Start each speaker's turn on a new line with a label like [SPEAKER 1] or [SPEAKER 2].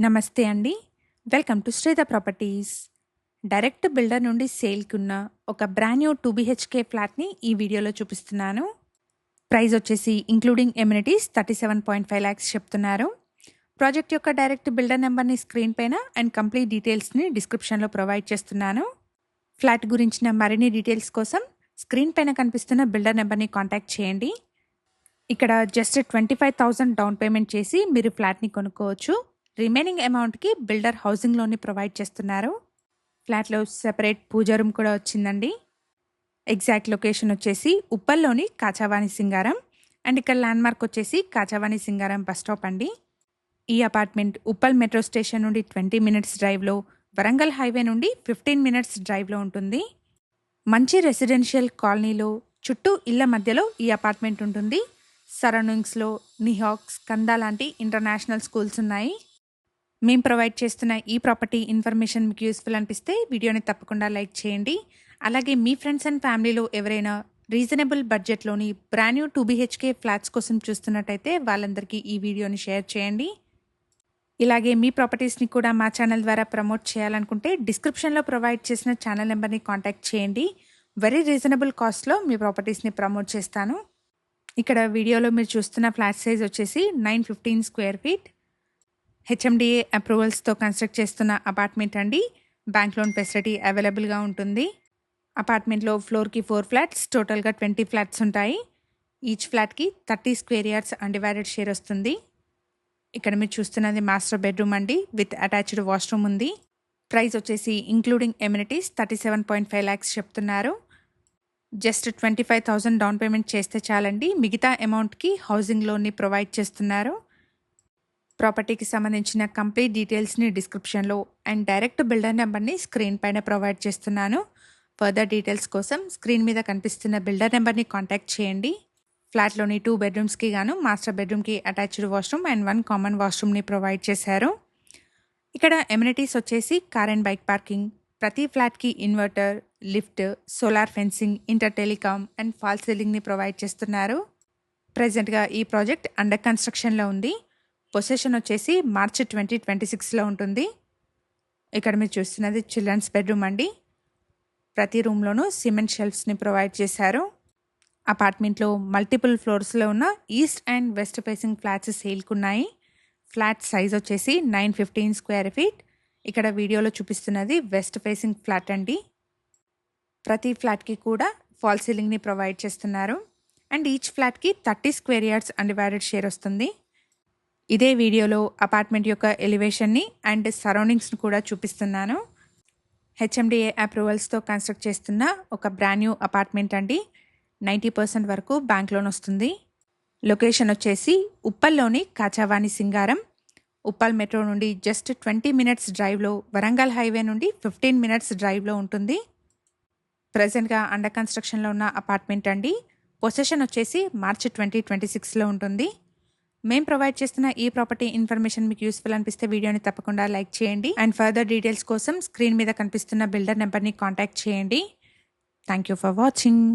[SPEAKER 1] నమస్తే అండి. Welcome to Sridhar properties. Direct builder నుండి సేల్‌కున్న ఒక బ్రాండ్ న్యూ 2 బీహెచ్‌కే ఫ్లాట్‌ని ఈ వీడియోలో చూపిస్తున్నాను. ప్రైస్ వచ్చేసి ఇంక్లూడింగ్ ఎమ్యూనిటీస్ 37.5 లాక్స్ చెప్తున్నారు. ప్రాజెక్ట్ యొక్క డైరెక్ట్ బిల్డర్ నెంబర్‌ని స్క్రీన్ పైన అండ్ కంప్లీట్ డీటెయిల్స్‌ని డిస్క్రిప్షన్‌లో ప్రొవైడ్ చేస్తున్నాను. ఫ్లాట్ గురించిన మరిన్ని డీటెయిల్స్ కోసం స్క్రీన్ పైన కనిపిస్తున్న బిల్డర్ నెంబర్‌ని కాంటాక్ట్ చేయండి. ఇక్కడ జస్ట్ 25,000 డౌన్ పేమెంట్ చేసి మీరు ఫ్లాట్‌ని కొనుక్కోవచ్చు. రిమైనింగ్ అమౌంట్‌కి బిల్డర్ హౌసింగ్ లోన్‌ని ప్రొవైడ్ చేస్తున్నారు. ఫ్లాట్‌లో సెపరేట్ పూజా రూమ్ కూడా వచ్చిందండి. ఎగ్జాక్ట్ లొకేషన్ వచ్చేసి ఉప్పల్లోని కాచావాణి సింగారం అండ్ ఇక్కడ ల్యాండ్మార్క్ వచ్చేసి కాచావాణి సింగారం బస్ స్టాప్ అండి. ఈ అపార్ట్మెంట్ ఉప్పల్ మెట్రో స్టేషన్ నుండి 20 మినిట్స్ డ్రైవ్లో, వరంగల్ హైవే నుండి 15 మినిట్స్ డ్రైవ్లో ఉంటుంది. మంచి రెసిడెన్షియల్ కాలనీలో చుట్టూ ఇళ్ల మధ్యలో ఈ అపార్ట్మెంట్ ఉంటుంది. సరౌండింగ్స్లో నిహాక్స్, కందా లాంటి ఇంటర్నేషనల్ స్కూల్స్ ఉన్నాయి. మేము ప్రొవైడ్ చేస్తున్న ఈ ప్రాపర్టీ ఇన్ఫర్మేషన్ మీకు యూస్ఫుల్ అనిపిస్తే వీడియోని తప్పకుండా లైక్ చేయండి. అలాగే మీ ఫ్రెండ్స్ అండ్ ఫ్యామిలీలో ఎవరైనా రీజనబుల్ బడ్జెట్లోని బ్రాండ్ న్యూ 2 బీహెచ్కే ఫ్లాట్స్ కోసం చూస్తున్నట్టయితే వాళ్ళందరికీ ఈ వీడియోని షేర్ చేయండి. ఇలాగే మీ ప్రాపర్టీస్ని కూడా మా ఛానల్ ద్వారా ప్రమోట్ చేయాలనుకుంటే డిస్క్రిప్షన్లో ప్రొవైడ్ చేసిన ఛానల్ నెంబర్ని కాంటాక్ట్ చేయండి. వెరీ రీజనబుల్ కాస్ట్లో మీ ప్రాపర్టీస్ని ప్రమోట్ చేస్తాను. ఇక్కడ వీడియోలో మీరు చూస్తున్న ఫ్లాట్ సైజ్ వచ్చేసి 915 స్క్వేర్ ఫీట్. హెచ్ఎండిఏ అప్రూవల్స్తో కన్స్ట్రక్ట్ చేస్తున్న అపార్ట్మెంట్ అండి. బ్యాంక్ లోన్ ఫెసిలిటీ అవైలబుల్గా ఉంటుంది. అపార్ట్మెంట్లో ఫ్లోర్కి 4 ఫ్లాట్స్, టోటల్గా 20 ఫ్లాట్స్ ఉంటాయి. ఈచ్ ఫ్లాట్కి 30 స్క్వేర్ యార్డ్స్ అన్డివైడెడ్ షేర్ వస్తుంది. ఇక్కడ మీరు చూస్తున్నది మాస్టర్ బెడ్రూమ్ అండి, విత్ అటాచ్డ్ వాష్రూమ్ ఉంది. ప్రైస్ వచ్చేసి ఇంక్లూడింగ్ ఎమ్యూనిటీస్ 37.5 లాక్స్ చెప్తున్నారు. జస్ట్ 25,000 డౌన్ పేమెంట్ చేస్తే చాలండి. మిగతా అమౌంట్కి హౌసింగ్ లోన్ని ప్రొవైడ్ చేస్తున్నారు. ప్రాపర్టీకి సంబంధించిన కంప్లీట్ డీటెయిల్స్ని డిస్క్రిప్షన్లో అండ్ డైరెక్ట్ బిల్డర్ నెంబర్ని స్క్రీన్ పైన ప్రొవైడ్ చేస్తున్నాను. ఫర్దర్ డీటెయిల్స్ కోసం స్క్రీన్ మీద కనిపిస్తున్న బిల్డర్ నెంబర్ని కాంటాక్ట్ చేయండి. ఫ్లాట్లోని 2 బెడ్రూమ్స్కి గాను మాస్టర్ బెడ్రూమ్కి అటాచ్డ్ వాష్రూమ్ అండ్ 1 కామన్ వాష్రూమ్ని ప్రొవైడ్ చేశారు. ఇక్కడ ఎమ్యూనిటీస్ వచ్చేసి కార్ అండ్ బైక్ పార్కింగ్, ప్రతి ఫ్లాట్కి inverter, lift, solar fencing, inter telecom and fall సీలింగ్ని ప్రొవైడ్ చేస్తున్నారు. ప్రజెంట్గా ఈ ప్రాజెక్ట్ అండర్ కన్స్ట్రక్షన్లో ఉంది. పొసెషన్ వచ్చేసి మార్చి 2026లో ఉంటుంది. ఇక్కడ మీరు చూస్తున్నది చిల్డ్రన్స్ బెడ్రూమ్ అండి. ప్రతి రూమ్లోనూ సిమెంట్ షెల్ఫ్స్ని ప్రొవైడ్ చేశారు. అపార్ట్మెంట్లో మల్టిపుల్ ఫ్లోర్స్లో ఉన్న east and west facing flats సేల్కున్నాయి. ఫ్లాట్ సైజ్ వచ్చేసి 915 స్క్వేర్ ఫీట్. ఇక్కడ వీడియోలో చూపిస్తున్నది వెస్ట్ ఫేసింగ్ ఫ్లాట్ అండి. ప్రతి ఫ్లాట్కి కూడా ఫాల్ సీలింగ్ని ప్రొవైడ్ చేస్తున్నారు. అండ్ ఈచ్ ఫ్లాట్కి 30 స్క్వేర్ యార్డ్స్ అన్డివైడెడ్ షేర్ వస్తుంది. ఇదే వీడియోలో అపార్ట్మెంట్ యొక్క ఎలివేషన్ని అండ్ సరౌండింగ్స్ని కూడా చూపిస్తున్నాను. హెచ్ఎండిఏ అప్రూవల్స్తో కన్స్ట్రక్ట్ చేస్తున్న ఒక బ్రాండ్ న్యూ అపార్ట్మెంట్ అండి. 90% వరకు బ్యాంక్ లోన్ వస్తుంది. లొకేషన్ వచ్చేసి ఉప్పల్లోని కాచావాణి సింగారం. ఉప్పల్ మెట్రో నుండి జస్ట్ 20 మినిట్స్ డ్రైవ్లో, వరంగల్ హైవే నుండి 15 మినిట్స్ డ్రైవ్లో ఉంటుంది. ప్రజెంట్గా అండర్ కన్స్ట్రక్షన్లో ఉన్న అపార్ట్మెంట్ అండి. పొసెషన్ వచ్చేసి మార్చి 2026లో ఉంటుంది. మేము ప్రొవైడ్ చేస్తున్న ఈ ప్రాపర్టీ ఇన్ఫర్మేషన్ మీకు యూస్ఫుల్ అనిపిస్తే వీడియోని తప్పకుండా లైక్ చేయండి. అండ్ ఫర్దర్ డీటెయిల్స్ కోసం స్క్రీన్ మీద కనిపిస్తున్న బిల్డర్ నెంబర్ని కాంటాక్ట్ చేయండి. Thank you for watching.